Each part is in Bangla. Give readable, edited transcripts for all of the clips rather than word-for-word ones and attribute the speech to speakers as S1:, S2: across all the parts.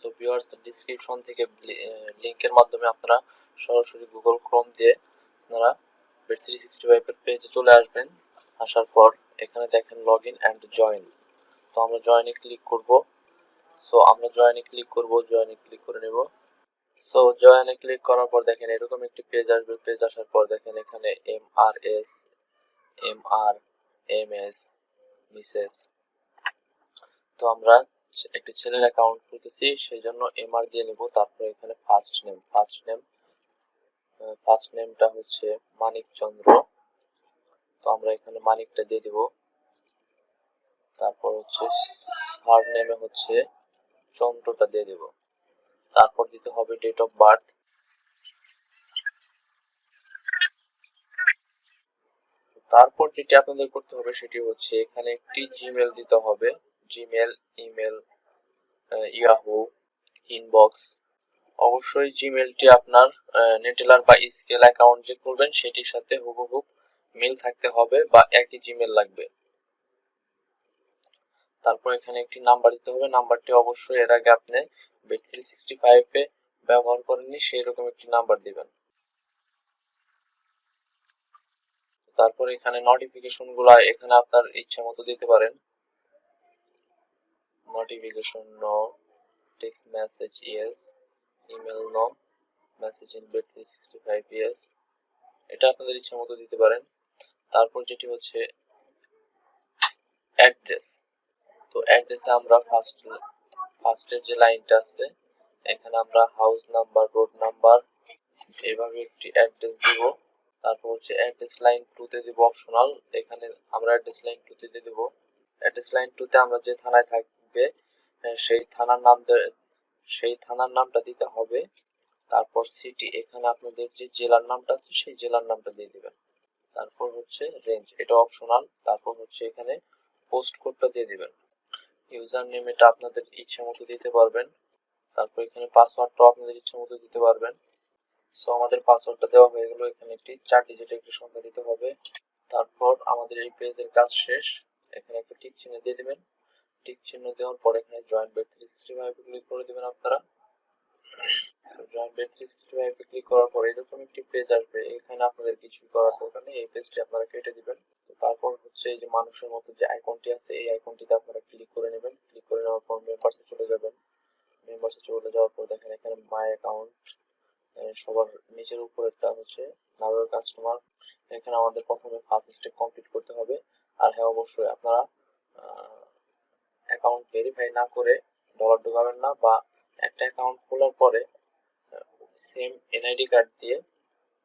S1: সো ভিউয়ার্স, ডেসক্রিপশন থেকে লিংকের মাধ্যমে আপনারা সরাসরি গুগল ক্রোম দিয়ে আপনারা bet365 এর পেজে চলে আসবেন। আসার পর এখানে দেখেন লগ ইন অ্যান্ড জয়েন। তো আমরা জয়েনে ক্লিক করব। সো আমরা জয়েনে ক্লিক করব, জয়েনে ক্লিক করে নেব। সো জয়েনে ক্লিক করার পর দেখেন এরকম একটি পেজ আসবে। পেজ আসার পর দেখেন এখানে MRS, MR, MS, মিসেস। তো আমরা একটি ছেলের অ্যাকাউন্ট খুলতেছি, সেই জন্য MR দিয়ে নেব। তারপর এখানে ফার্স্ট নেমটা হচ্ছে মানিক চন্দ্র। তো আমরা এখানে মানিকটা দিয়ে দিব। তারপর হচ্ছে সার নেমে হচ্ছে চন্দ্রটা দিয়ে দেব। তারপর দিতে হবে ডেট অফ বার্থ। তারপর যেটি আপনাদের করতে হবে সেটি হচ্ছে এখানে একটি জিমেল দিতে হবে। Gmail, email, Yahoo, inbox. অবশ্যই জিমেলটি আপনার নেটেলার বা স্কেল অ্যাকাউন্ট যে করবেন সেটির সাথে হুবহু মিল থাকতে হবে বা একই জিমেল লাগবে। তারপর এখানে একটি নাম্বার দিতে হবে। নাম্বারটি অবশ্যই এর আগে আপনি bet365 এ ব্যবহার করেননি সেই রকম একটি নাম্বার দিবেন। তারপর এখানে নোটিফিকেশন গুলা এখানে আপনার ইচ্ছা মতো দিতে পারেন। Notification no, text message yes, email no, message in bet365 yes, এটা আপনাদের ইচ্ছা মতো দিতে পারেন। তারপর যেটি হচ্ছে অ্যাড্রেস। তো অ্যাড্রেসে আমরা ফার্স্টের যে লাইনটা আছে এখানে আমরা হাউস নাম্বার, রোড নাম্বার এইভাবে একটি অ্যাড্রেস দিব। তারপর হচ্ছে অ্যাড্রেস লাইন 2 তে দিব অপশনাল। এখানে আমরা অ্যাড্রেস লাইন 2 তে দিয়ে দেব। অ্যাড্রেস লাইন 2 তে আমরা যে থানায় থাকবে সেই থানার নামটা দিতে হবে। তারপর সিটি, এখানে আপনাদের যে জেলার নামটা আছে সেই জেলার নামটা দিয়ে দিবেন। তারপর হচ্ছে রেঞ্জ, এটা অপশনাল। তারপর হচ্ছে এখানে পোস্ট কোডটা দিয়ে দিবেন। ইউজার নেম এটা আপনাদের ইচ্ছা মতো দিতে পারবেন। তারপর এখানে পাসওয়ার্ডটাও আপনাদের ইচ্ছা মতো দিতে পারবেন। সো আমাদের পাসওয়ার্ডটা দেওয়া হয়ে গেল। এখানে একটি 4 ডিজিটের একটি সংখ্যা দিতে হবে। তারপর আমাদের এই পেজের কাজ শেষ। এখানে একটা টিক চিহ্ন দিয়ে দিবেন। টিক চিহ্ন দেওয়ার পর এখানে জয়েন bet365 এ ক্লিক করে দিবেন আপনারা। জয়েন bet365 এ ক্লিক করার পর এরকম একটি পেজ আসবে। এখানে আপনাদের কিছু করার দরকার নেই, এই পেজটি আপনারা কেটে দিবেন। তো তারপর হচ্ছে এই যে মানুষের মতো যে আইকনটি আছে এই আইকনটিতে আপনারা ক্লিক করে নেবেন। ক্লিক করে নেওয়ার পর মেম্বারসে চলে যাবেন। মেম্বারসে চলে যাওয়ার পর দেখেন এখানে মাই অ্যাকাউন্ট, সবার নিচের উপরেরটা হচ্ছে নাও কাস্টমার। এখানে আমাদের প্রথমে ফার্স্ট স্টেপ কমপ্লিট করতে হবে। আর হ্যাঁ, অবশ্যই আপনারা অ্যাকাউন্ট ভেরিফাই না করে ডলার ঢোকাবেন না, বা একটা অ্যাকাউন্ট খোলার পরে সেম এনআইডি কার্ড দিয়ে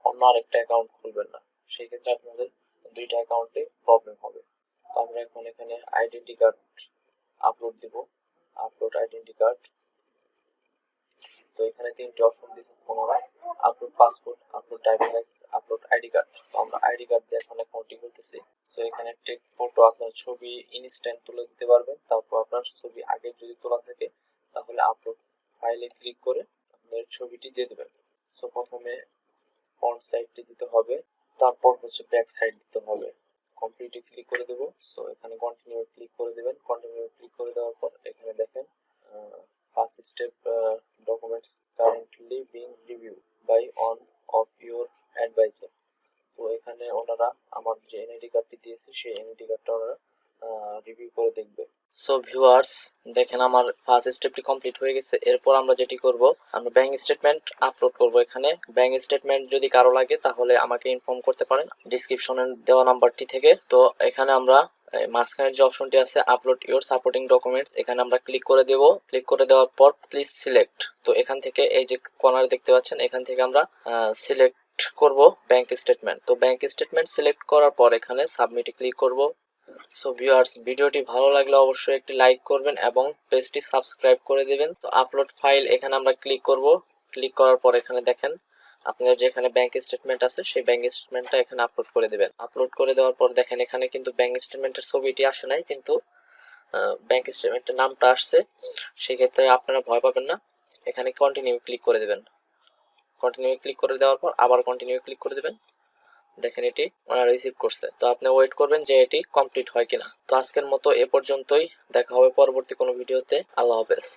S1: অন্য আরেকটা অ্যাকাউন্ট খুলবেন না, সেই ক্ষেত্রে আপনাদের দুইটা অ্যাকাউন্টে প্রবলেম হবে। তো আমরা এখন এখানে আইডেন্টি কার্ড আপলোড দিব, আপলোড আইডেন্টি কার্ড। তো এখানে তিনটি অপশন দিয়েছে পুনরায়, upload passport, upload driving licence, upload ID card. তো আমরা আইডি কার্ড দিয়ে এখন অ্যাকাউন্টটি করতেছি। সো এখানে টেক ফটো, আপনার ছবি ইনস্ট্যান্ট তুলে দিতে পারবেন। তারপর আপনার ছবি আগে যদি তোলা থাকে তাহলে আপলোড ফাইলে ক্লিক করে আপনার ছবিটি দিয়ে দেবেন। সো প্রথমে ফ্রন্ট সাইডটি দিতে হবে, তারপর হচ্ছে ব্যাক সাইড দিতে হবে। কমপ্লিটে ক্লিক করে দেব। সো এখানে কন্টিনিউ ক্লিক করে দিবেন। কন্টিনিউ ক্লিক করে দেওয়ার পর এখানে দেখেন first step documents currently being review by one of your advisor. তো এখানে ওনারা আমার যে এনআইডি কার্ডটি দিয়েছে সেই এনআইডি কার্ডটা ওনারা রিভিউ করে দেখবে। সো ভিউয়ার্স, দেখেন আমার ফার্স্ট স্টেপটি কমপ্লিট হয়ে গেছে। এরপর আমরা যেটি করব, আমরা ব্যাংক স্টেটমেন্ট আপলোড করব। এখানে ব্যাংক স্টেটমেন্ট যদি কারো লাগে তাহলে আমাকে ইনফর্ম করতে পারেন ডিসক্রিপশনে দেওয়া নাম্বারটি থেকে। তো এখানে আমরা মাঝখানের যে অপশনটি আছে আপলোড ইউর সাপোর্টিং ডকুমেন্টস, এখানে আমরা ক্লিক করে দেব। ক্লিক করে দেওয়ার পর প্লিজ সিলেক্ট। তো এখান থেকে এই যে কর্নার দেখতে পাচ্ছেন, এখান থেকে আমরা সিলেক্ট করব ব্যাংক স্টেটমেন্ট। তো ব্যাংক স্টেটমেন্ট সিলেক্ট করার পর এখানে সাবমিটে ক্লিক করব। সো ভিউয়ার্স, ভিডিওটি ভালো লাগলে অবশ্যই একটি লাইক করবেন এবং পেজটি সাবস্ক্রাইব করে দিবেন। তো আপলোড ফাইল এখানে আমরা ক্লিক করব। ক্লিক করার পর এখানে দেখেন আপনাদের যেখানে ব্যাংক স্টেটমেন্ট আছে সেই ব্যাংক স্টেটমেন্টটা এখানে আপলোড করে দিবেন। আপলোড করে দেওয়ার পর দেখেন এখানে কিন্তু ব্যাংক স্টেটমেন্টের ছবিটি আসে নাই, কিন্তু ব্যাংক স্টেটমেন্টের নামটা আসছে। সেই ক্ষেত্রে আপনারা ভয় পাবেন না, এখানে কন্টিনিউ ক্লিক করে দিবেন। কন্টিনিউ ক্লিক করে দেওয়ার পর আবার কন্টিনিউ ক্লিক করে দিবেন। দেখেন এটি ওনারা রিসিভ করছে। তো আপনি ওয়েট করবেন যে এটি কমপ্লিট হয় কিনা। তো আজকের মতো এ পর্যন্তই, দেখা হবে পরবর্তী কোনো ভিডিওতে। আল্লাহ হাফেজ।